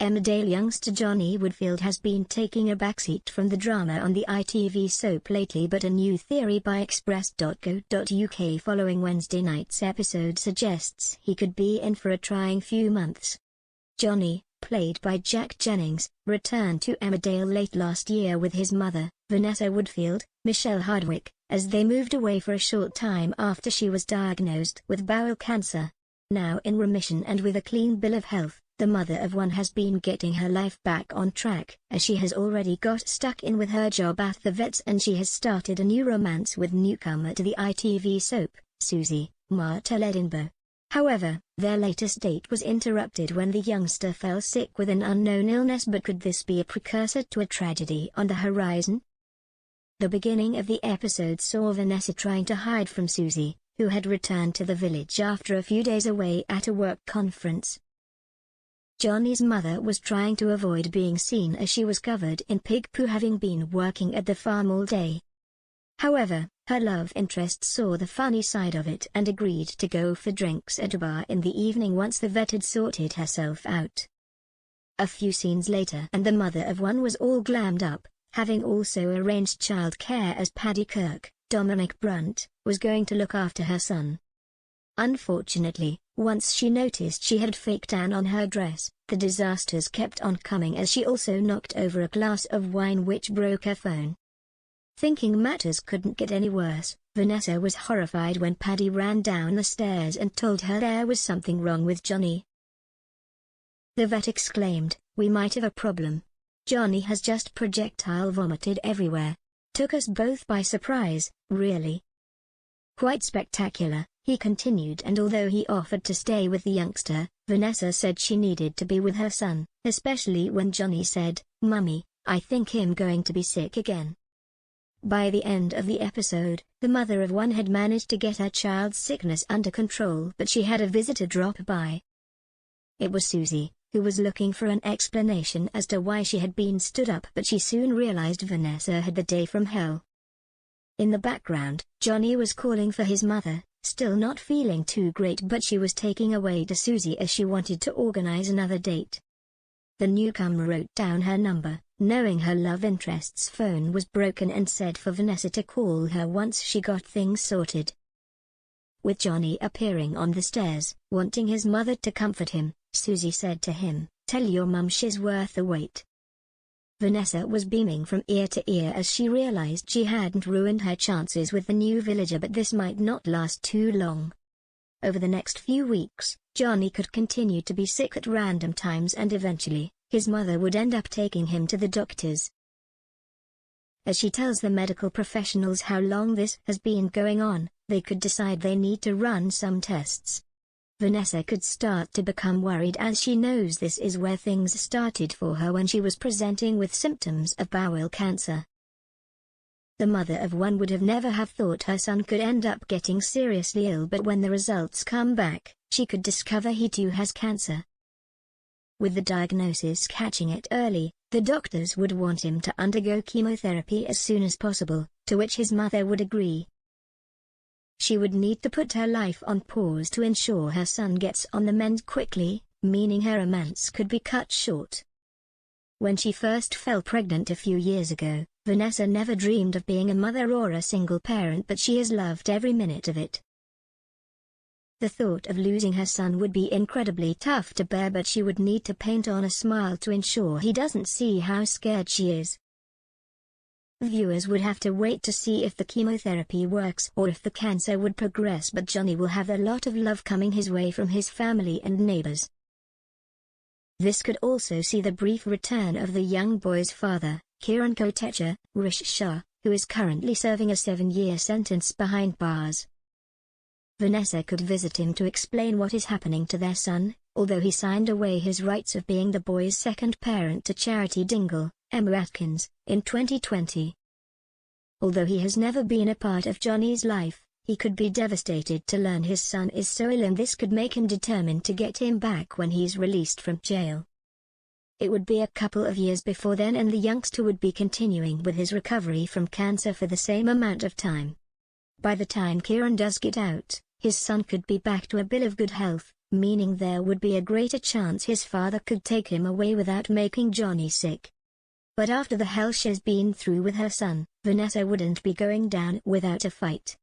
Emmerdale youngster Johnny Woodfield has been taking a backseat from the drama on the ITV soap lately, but a new theory by express.co.uk following Wednesday night's episode suggests he could be in for a trying few months. Johnny, played by Jack Jennings, returned to Emmerdale late last year with his mother, Vanessa Woodfield, Michelle Hardwick, as they moved away for a short time after she was diagnosed with bowel cancer. Now in remission and with a clean bill of health, the mother of one has been getting her life back on track, as she has already got stuck in with her job at the vets, and she has started a new romance with newcomer to the ITV soap, Susie, Martel Edinburgh. However, their latest date was interrupted when the youngster fell sick with an unknown illness. But could this be a precursor to a tragedy on the horizon? The beginning of the episode saw Vanessa trying to hide from Susie, who had returned to the village after a few days away at a work conference. Johnny's mother was trying to avoid being seen as she was covered in pig poo, having been working at the farm all day. However, her love interest saw the funny side of it and agreed to go for drinks at a bar in the evening once the vet had sorted herself out. A few scenes later and the mother of one was all glammed up, having also arranged childcare, as Paddy Kirk, Dominic Brunt, was going to look after her son. Unfortunately, once she noticed she had fake tan on her dress, the disasters kept on coming, as she also knocked over a glass of wine which broke her phone. Thinking matters couldn't get any worse, Vanessa was horrified when Paddy ran down the stairs and told her there was something wrong with Johnny. The vet exclaimed, "We might have a problem. Johnny has just projectile vomited everywhere." Took us both by surprise, really. Quite spectacular, he continued, and although he offered to stay with the youngster, Vanessa said she needed to be with her son, especially when Johnny said, "Mummy, I think him going to be sick again." By the end of the episode, the mother of one had managed to get her child's sickness under control, but she had a visitor drop by. It was Susie, who was looking for an explanation as to why she had been stood up, but she soon realized Vanessa had the day from hell. In the background, Johnny was calling for his mother, still not feeling too great, but she was taking away to Susie as she wanted to organize another date. The newcomer wrote down her number, knowing her love interest's phone was broken, and said for Vanessa to call her once she got things sorted. With Johnny appearing on the stairs, wanting his mother to comfort him, Susie said to him, "Tell your mum she's worth the wait." Vanessa was beaming from ear to ear as she realized she hadn't ruined her chances with the new villager, but this might not last too long. Over the next few weeks, Johnny could continue to be sick at random times, and eventually, his mother would end up taking him to the doctors. As she tells the medical professionals how long this has been going on, they could decide they need to run some tests. Vanessa could start to become worried, as she knows this is where things started for her when she was presenting with symptoms of bowel cancer. The mother of one would have never have thought her son could end up getting seriously ill, but when the results come back, she could discover he too has cancer. With the diagnosis catching it early, the doctors would want him to undergo chemotherapy as soon as possible, to which his mother would agree. She would need to put her life on pause to ensure her son gets on the mend quickly, meaning her romance could be cut short. When she first fell pregnant a few years ago, Vanessa never dreamed of being a mother or a single parent, but she has loved every minute of it. The thought of losing her son would be incredibly tough to bear, but she would need to paint on a smile to ensure he doesn't see how scared she is. Viewers would have to wait to see if the chemotherapy works or if the cancer would progress, but Johnny will have a lot of love coming his way from his family and neighbors. This could also see the brief return of the young boy's father, Kiran Kotecha, Rish Shah, who is currently serving a 7-year sentence behind bars. Vanessa could visit him to explain what is happening to their son, although he signed away his rights of being the boy's second parent to Charity Dingle, Emma Atkins, in 2020. Although he has never been a part of Johnny's life, he could be devastated to learn his son is so ill, and this could make him determined to get him back when he's released from jail. It would be a couple of years before then, and the youngster would be continuing with his recovery from cancer for the same amount of time. By the time Kieran does get out, his son could be back to a bit of good health, meaning there would be a greater chance his father could take him away without making Johnny sick. But after the hell she's been through with her son, Vanessa wouldn't be going down without a fight.